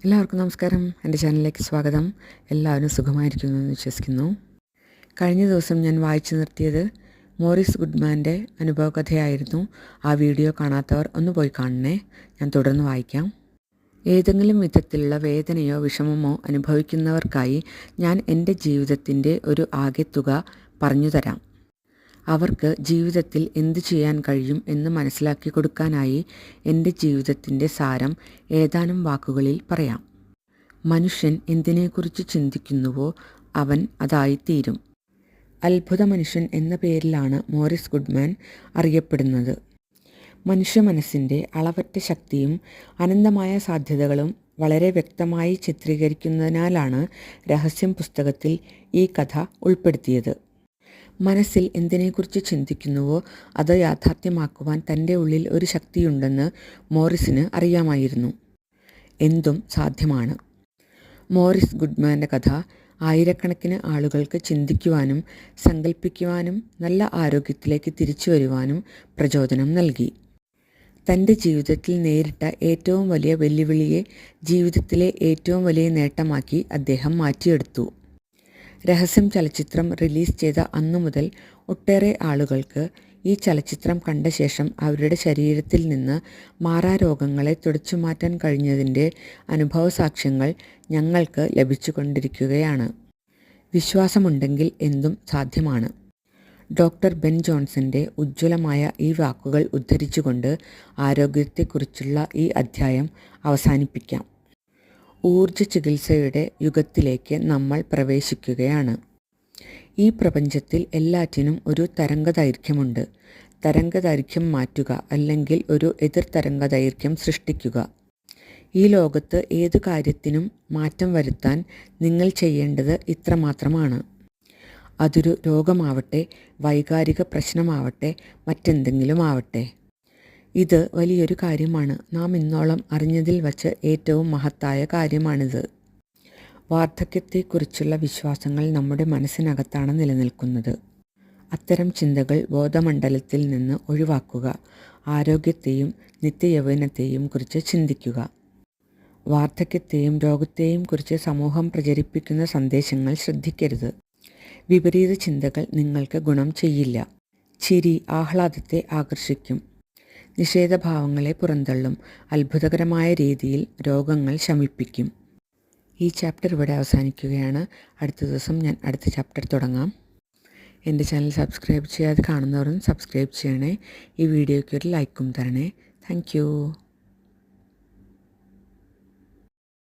എല്ലാവർക്കും നമസ്കാരം. എൻ്റെ ചാനലിലേക്ക് സ്വാഗതം. എല്ലാവരും സുഖമായിരിക്കുന്നു എന്ന് വിശ്വസിക്കുന്നു. കഴിഞ്ഞ ദിവസം ഞാൻ വായിച്ചു നിർത്തിയത് മോറിസ് ഗുഡ്മാൻ്റെ അനുഭവകഥയായിരുന്നു. ആ വീഡിയോ കാണാത്തവർ ഒന്ന് പോയി കാണണേ. ഞാൻ തുടർന്ന് വായിക്കാം. ഏതെങ്കിലും വിധത്തിലുള്ള വേദനയോ വിഷമമോ അനുഭവിക്കുന്നവർക്കായി ഞാൻ എൻ്റെ ജീവിതത്തിൻ്റെ ഒരു ആകെത്തുക പറഞ്ഞു തരാം. അവർക്ക് ജീവിതത്തിൽ എന്തു ചെയ്യാൻ കഴിയും എന്ന് മനസ്സിലാക്കി കൊടുക്കാനായി എൻ്റെ ജീവിതത്തിൻ്റെ സാരം ഏതാനും വാക്കുകളിൽ പറയാം. മനുഷ്യൻ എന്തിനെക്കുറിച്ച് ചിന്തിക്കുന്നുവോ അവൻ അതായിത്തീരും. അത്ഭുത മനുഷ്യൻ എന്ന പേരിലാണ് മോറിസ് ഗുഡ്മാൻ അറിയപ്പെടുന്നത്. മനുഷ്യ മനസ്സിൻ്റെ അളവറ്റ ശക്തിയും അനന്തമായ സാധ്യതകളും വളരെ വ്യക്തമായി ചിത്രീകരിക്കുന്നതിനാലാണ് രഹസ്യം പുസ്തകത്തിൽ ഈ കഥ ഉൾപ്പെടുത്തിയത്. മനസ്സിൽ എന്തിനെക്കുറിച്ച് ചിന്തിക്കുന്നുവോ അത് യാഥാർത്ഥ്യമാക്കുവാൻ തൻ്റെ ഉള്ളിൽ ഒരു ശക്തിയുണ്ടെന്ന് മോറിസിന് അറിയാമായിരുന്നു. എന്തും സാധ്യമാണ്. മോറിസ് ഗുഡ്മാൻ്റെ കഥ ആയിരക്കണക്കിന് ആളുകൾക്ക് ചിന്തിക്കുവാനും സങ്കല്പിക്കുവാനും നല്ല ആരോഗ്യത്തിലേക്ക് തിരിച്ചു വരുവാനും പ്രചോദനം നൽകി. തൻ്റെ ജീവിതത്തിൽ നേരിട്ട ഏറ്റവും വലിയ വെല്ലുവിളിയെ ജീവിതത്തിലെ ഏറ്റവും വലിയ നേട്ടമാക്കി അദ്ദേഹം മാറ്റിയെടുത്തു. രഹസ്യം ചലച്ചിത്രം റിലീസ് ചെയ്ത അന്നു മുതൽ ഒട്ടേറെ ആളുകൾക്ക് ഈ ചലച്ചിത്രം കണ്ട ശേഷം അവരുടെ ശരീരത്തിൽ നിന്ന് മാറാരോഗങ്ങളെ തുടച്ചു മാറ്റാൻ കഴിഞ്ഞതിൻ്റെ അനുഭവസാക്ഷ്യങ്ങൾ ഞങ്ങൾക്ക് ലഭിച്ചുകൊണ്ടിരിക്കുകയാണ്. വിശ്വാസമുണ്ടെങ്കിൽ എന്തും സാധ്യമാണ്. ഡോക്ടർ ബെൻ ജോൺസന്റെ ഉജ്ജ്വലമായ ഈ വാക്കുകൾ ഉദ്ധരിച്ചുകൊണ്ട് ആരോഗ്യത്തെക്കുറിച്ചുള്ള ഈ അധ്യായം അവസാനിപ്പിക്കാം. ഊർജ്ജ ചികിത്സയുടെ യുഗത്തിലേക്ക് നമ്മൾ പ്രവേശിക്കുകയാണ്. ഈ പ്രപഞ്ചത്തിൽ എല്ലാറ്റിനും ഒരു തരംഗദൈർഘ്യമുണ്ട്. തരംഗദൈർഘ്യം മാറ്റുക അല്ലെങ്കിൽ ഒരു എതിർ തരംഗദൈർഘ്യം സൃഷ്ടിക്കുക. ഈ ലോകത്ത് ഏതു കാര്യത്തിനും മാറ്റം വരുത്താൻ നിങ്ങൾ ചെയ്യേണ്ടത് ഇത്രമാത്രമാണ്. അതൊരു രോഗമാവട്ടെ, വൈകാരിക പ്രശ്നമാവട്ടെ, മറ്റെന്തെങ്കിലും ആവട്ടെ. ഇത് വലിയൊരു കാര്യമാണ്. നാം ഇന്നോളം അറിഞ്ഞതിൽ വച്ച് ഏറ്റവും മഹത്തായ കാര്യമാണിത്. വാർദ്ധക്യത്തെക്കുറിച്ചുള്ള വിശ്വാസങ്ങൾ നമ്മുടെ മനസ്സിനകത്താണ് നിലനിൽക്കുന്നത്. അത്തരം ചിന്തകൾ ബോധമണ്ഡലത്തിൽ നിന്ന് ഒഴിവാക്കുക. ആരോഗ്യത്തെയും നിത്യയൗവനത്തെയും കുറിച്ച് ചിന്തിക്കുക. വാർദ്ധക്യത്തെയും രോഗത്തെയും കുറിച്ച് സമൂഹം പ്രചരിപ്പിക്കുന്ന സന്ദേശങ്ങൾ ശ്രദ്ധിക്കരുത്. വിപരീത ചിന്തകൾ നിങ്ങൾക്ക് ഗുണം ചെയ്യില്ല. ചിരി ആഹ്ലാദത്തെ ആകർഷിക്കും. നിഷേധഭാവങ്ങളെ പുറന്തള്ളും. അത്ഭുതകരമായ രീതിയിൽ രോഗങ്ങൾ ശമിപ്പിക്കും. ഈ ചാപ്റ്റർ ഇവിടെ അവസാനിക്കുകയാണ്. അടുത്ത ദിവസം ഞാൻ അടുത്ത ചാപ്റ്റർ തുടങ്ങാം. എൻ്റെ ചാനൽ സബ്സ്ക്രൈബ് ചെയ്യാതെ കാണുന്നവരും സബ്സ്ക്രൈബ് ചെയ്യണേ. ഈ വീഡിയോയ്ക്ക് ഒരു ലൈക്കും തരണേ. താങ്ക്